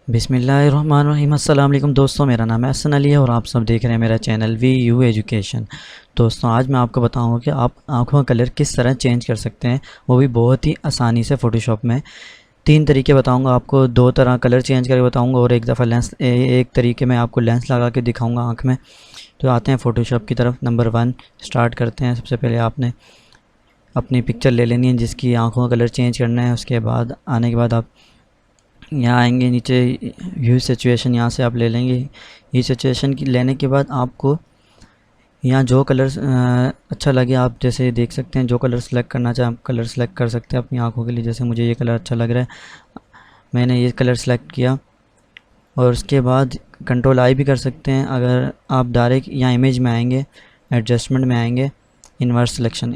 बिस्मिल्लाहिर्रहमानिर्रहीम। अस्सलाम वालेकुम दोस्तों, मेरा नाम है हसन अली है और आप सब देख रहे हैं मेरा चैनल वी यू एजुकेशन। दोस्तों, आज मैं आपको बताऊंगा कि आप आँखों का कलर किस तरह चेंज कर सकते हैं, वो भी बहुत ही आसानी से फ़ोटोशॉप में। तीन तरीके बताऊंगा आपको, दो तरह कलर चेंज करके बताऊंगा और एक दफ़ा लेंस एक तरीके में आपको लेंस लगा के दिखाऊंगा आँख में। तो आते हैं फ़ोटोशॉप की तरफ। नंबर 1 स्टार्ट करते हैं। सबसे पहले आपने अपनी पिक्चर ले लेनी है जिसकी आँखों का कलर चेंज करना है। उसके बाद आने के बाद आप यहाँ आएंगे नीचे, व्यू सिचुएशन यहाँ से आप ले लेंगे। ये सिचुएशन की लेने के बाद आपको यहाँ जो कलर अच्छा लगे, आप जैसे देख सकते हैं, जो कलर सेलेक्ट करना चाहें आप कलर सेलेक्ट कर सकते हैं अपनी आंखों के लिए। जैसे मुझे ये कलर अच्छा लग रहा है, मैंने ये कलर सेलेक्ट किया। और उसके बाद कंट्रोल आई भी कर सकते हैं। अगर आप डायरेक्ट यहाँ इमेज में आएंगे, एडजस्टमेंट में आएंगे, इन्वर्स सिलेक्शन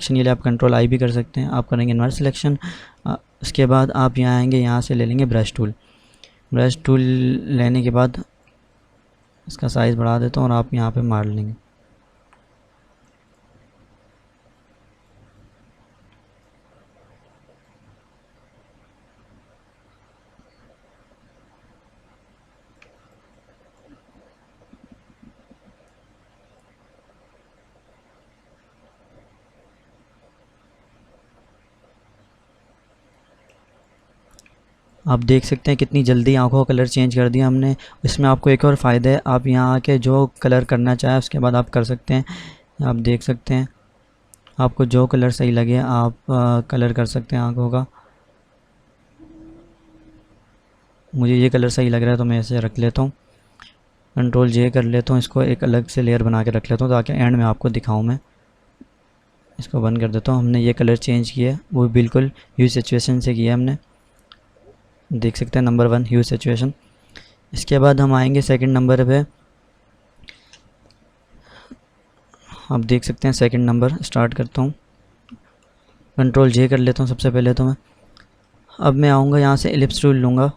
के लिए आप कंट्रोल आई भी कर सकते हैं। आप करेंगे इन्वर्स सिलेक्शन। उसके बाद आप यहाँ आएंगे, यहाँ से ले लेंगे ब्रश टूल लेने के बाद इसका साइज़ बढ़ा देता हूँ और आप यहाँ पे मार लेंगे। आप देख सकते हैं कितनी जल्दी आंखों का कलर चेंज कर दिया हमने। इसमें आपको एक और फ़ायदा है, आप यहाँ आके जो कलर करना चाहें उसके बाद आप कर सकते हैं। आप देख सकते हैं, आपको जो कलर सही लगे आप कलर कर सकते हैं आंखों का। मुझे ये कलर सही लग रहा है तो मैं इसे रख लेता हूँ। कंट्रोल जे कर लेता हूँ, इसको एक अलग से लेयर बना के रख लेता हूँ ताकि एंड में आपको दिखाऊँ मैं। इसको बंद कर देता हूँ। हमने ये कलर चेंज किया, वो बिल्कुल ह्यू सिचुएशन से किया हमने। देख सकते हैं नंबर 1 ह्यू सिचुएशन। इसके बाद हम आएंगे सेकंड नंबर पे। आप देख सकते हैं सेकंड नंबर स्टार्ट करता हूँ। कंट्रोल जे कर लेता हूँ सबसे पहले तो मैं। अब मैं आऊँगा यहाँ से एलिप्स टूल लूँगा,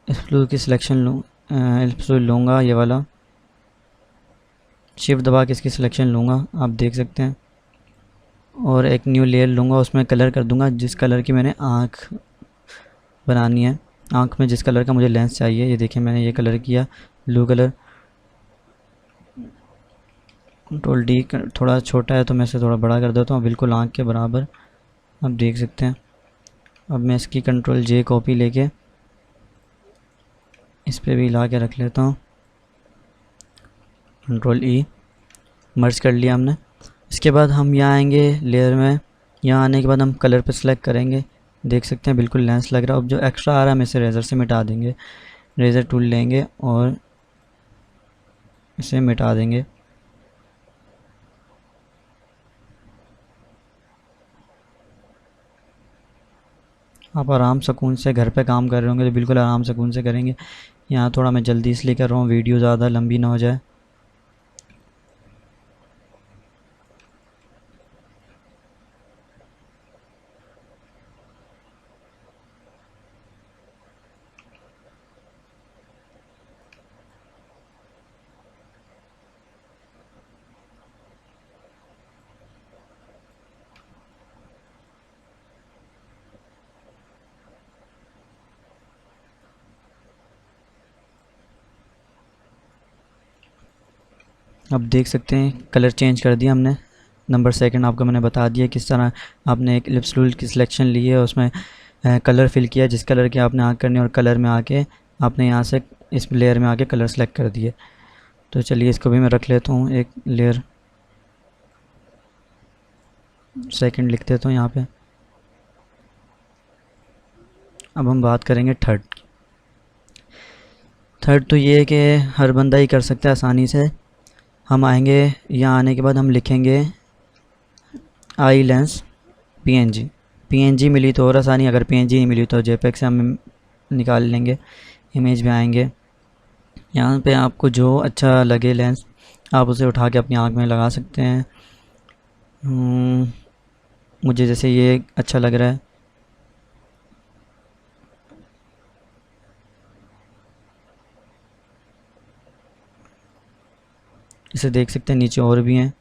इस टूल की सिलेक्शन एलिप्स टूल लूँगा, ये वाला शिफ्ट दबा के इसकी सिलेक्शन लूँगा, आप देख सकते हैं। और एक न्यू लेयर लूँगा, उसमें कलर कर दूँगा जिस कलर की मैंने आँख बनानी है। आँख में जिस कलर का मुझे लेंस चाहिए, ये देखिए मैंने ये कलर किया, ब्लू कलर। कंट्रोल डी, थोड़ा छोटा है तो मैं इसे थोड़ा बड़ा कर देता हूँ, बिल्कुल आँख के बराबर। आप देख सकते हैं। अब मैं इसकी कंट्रोल जे कॉपी लेके इस पर भी ला के रख लेता हूँ। कंट्रोल ई, मर्ज कर लिया हमने। इसके बाद हम यहाँ आएंगे लेयर में। यहाँ आने के बाद हम कलर पे सिलेक्ट करेंगे। देख सकते हैं बिल्कुल लेंस लग रहा है। अब जो एक्स्ट्रा आ रहा है हम इसे रेज़र से मिटा देंगे। रेज़र टूल लेंगे और इसे मिटा देंगे। आप आराम सुकून से घर पे काम कर रहे होंगे तो बिल्कुल आराम सुकून से करेंगे। यहाँ थोड़ा मैं जल्दी इसलिए कर रहा हूँ, वीडियो ज़्यादा लंबी ना हो जाए। अब देख सकते हैं कलर चेंज कर दिया हमने। नंबर सेकंड आपको मैंने बता दिया किस तरह आपने एक लिप्स टूल की सिलेक्शन ली है, उसमें कलर फिल किया जिस कलर की आपने आँख करनी है, और कलर में आके आपने यहाँ से इस लेयर में आके कलर सेलेक्ट कर दिए। तो चलिए इसको भी मैं रख लेता हूँ, एक लेयर सेकंड लिख देता हूँ यहाँ पे। अब हम बात करेंगे थर्ड की। थर्ड तो ये है कि हर बंदा ही कर सकता है आसानी से। हम आएंगे, यहाँ आने के बाद हम लिखेंगे आई लेंस पीएनजी। पीएनजी मिली तो और आसानी, अगर पीएनजी नहीं मिली तो जेपेग से हम निकाल लेंगे। इमेज में आएंगे, यहाँ पे आपको जो अच्छा लगे लेंस आप उसे उठा के अपनी आँख में लगा सकते हैं। मुझे जैसे ये अच्छा लग रहा है। इसे देख सकते हैं, नीचे और भी हैं।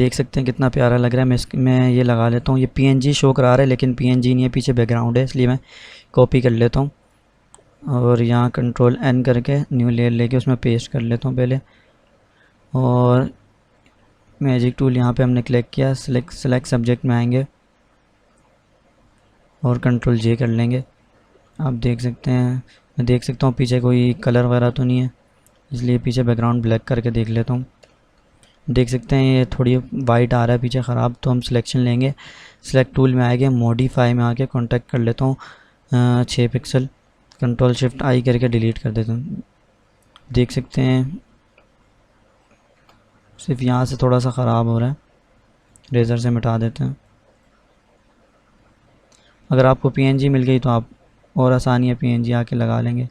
देख सकते हैं कितना प्यारा लग रहा है। मैं ये लगा लेता हूँ। ये पीएनजी शो करा रहा है लेकिन पीएनजी नहीं है, पीछे बैकग्राउंड है, इसलिए मैं कॉपी कर लेता हूँ और यहाँ कंट्रोल एन करके न्यू लेयर लेके उसमें पेस्ट कर लेता हूँ पहले। और मैजिक टूल यहाँ पे हमने क्लिक किया, सेलेक्ट सब्जेक्ट में आएंगे और कंट्रोल जे कर लेंगे। आप देख सकते हैं, मैं देख सकता हूँ पीछे कोई कलर वगैरह तो नहीं है, इसलिए पीछे बैकग्राउंड ब्लैक करके देख लेता हूँ। देख सकते हैं ये थोड़ी वाइट आ रहा है पीछे ख़राब, तो हम सिलेक्शन लेंगे, सिलेक्ट टूल में आएंगे, मॉडिफाई में आके कॉन्टैक्ट कर लेता हूँ 6 पिक्सल, कंट्रोल शिफ्ट आई करके डिलीट कर देता हूँ। देख सकते हैं सिर्फ यहाँ से थोड़ा सा ख़राब हो रहा है, रेज़र से मिटा देते हैं। अगर आपको पीएनजी मिल गई तो आप और आसानी है पीएनजी आके लगा लेंगे।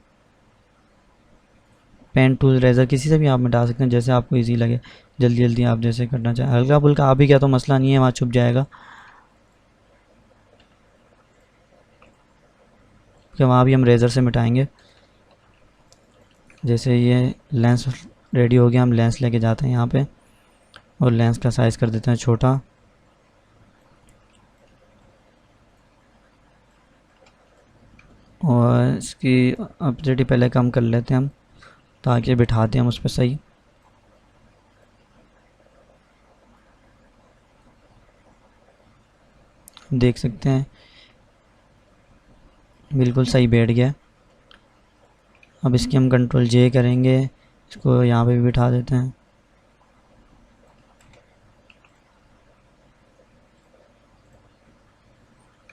पेन टूल रेज़र किसी से भी आप मिटा सकते हैं जैसे आपको इजी लगे, जल्दी जल्दी आप जैसे करना चाहें। हल्का फुल्का आ भी गया तो मसला नहीं है, वहाँ छुप जाएगा, कि वहाँ भी हम रेज़र से मिटाएंगे। जैसे ये लेंस रेडी हो गया, हम लेंस लेके जाते हैं यहाँ पे और लेंस का साइज़ कर देते हैं छोटा। और इसकी ऑपेसिटी पहले कम कर लेते हैं हम, ताकि बिठाते हैं हम उस पर सही। देख सकते हैं बिल्कुल सही बैठ गया। अब इसकी हम कंट्रोल जे करेंगे, इसको यहाँ पे भी बिठा देते हैं।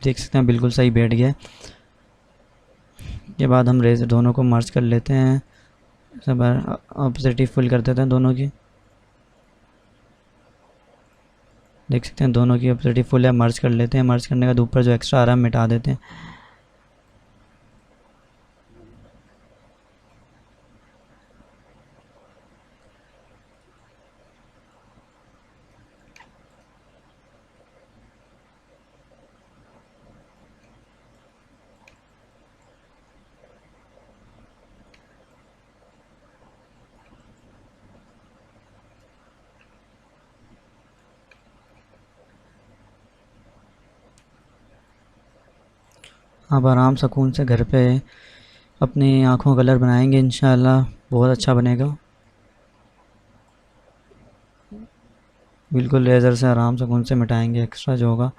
देख सकते हैं बिल्कुल सही बैठ गया। के बाद हम रेज़र दोनों को मर्ज कर लेते हैं, सब ऑपेसिटी फुल कर देते हैं दोनों की। देख सकते हैं दोनों की ऑपेसिटी फुल है, मर्ज कर लेते हैं। मर्ज करने के बाद ऊपर जो एक्स्ट्रा आ रहा है मिटा देते हैं। आप आराम सुकून से घर पे अपनी आँखों का कलर बनाएंगे, इंशाल्लाह बहुत अच्छा बनेगा। बिल्कुल रेज़र से आराम सुकून से मिटाएंगे एक्स्ट्रा जो होगा।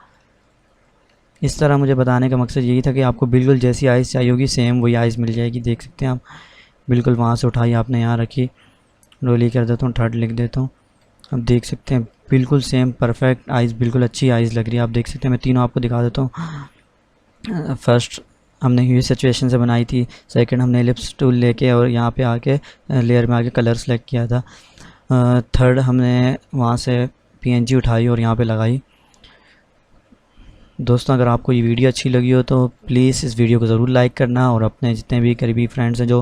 इस तरह मुझे बताने का मकसद यही था कि आपको बिल्कुल जैसी आइज़ चाहिए होगी सेम वही आइज़ मिल जाएगी। देख सकते हैं आप, बिल्कुल वहाँ से उठाई आपने यहाँ रखी, रोली कर देता हूँ, थर्ड लिख देता हूँ। अब देख सकते हैं बिल्कुल सेम परफेक्ट आइज़, बिल्कुल अच्छी आइज़ लग रही है। आप देख सकते हैं मैं तीनों आपको दिखा देता हूँ। फर्स्ट हमने ह्यू सिचुएशन से बनाई थी, सेकंड हमने एलिप्स टूल लेके और यहाँ पे आके लेयर में आके कलर सेलेक्ट किया था, थर्ड हमने वहाँ से पीएनजी उठाई और यहाँ पे लगाई। दोस्तों अगर आपको ये वीडियो अच्छी लगी हो तो प्लीज़ इस वीडियो को ज़रूर लाइक करना और अपने जितने भी करीबी फ्रेंड्स हैं जो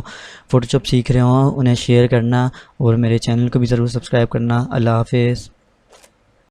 फ़ोटोशॉप सीख रहे हों उन्हें शेयर करना और मेरे चैनल को भी ज़रूर सब्सक्राइब करना। अल्लाह हाफ़िज़।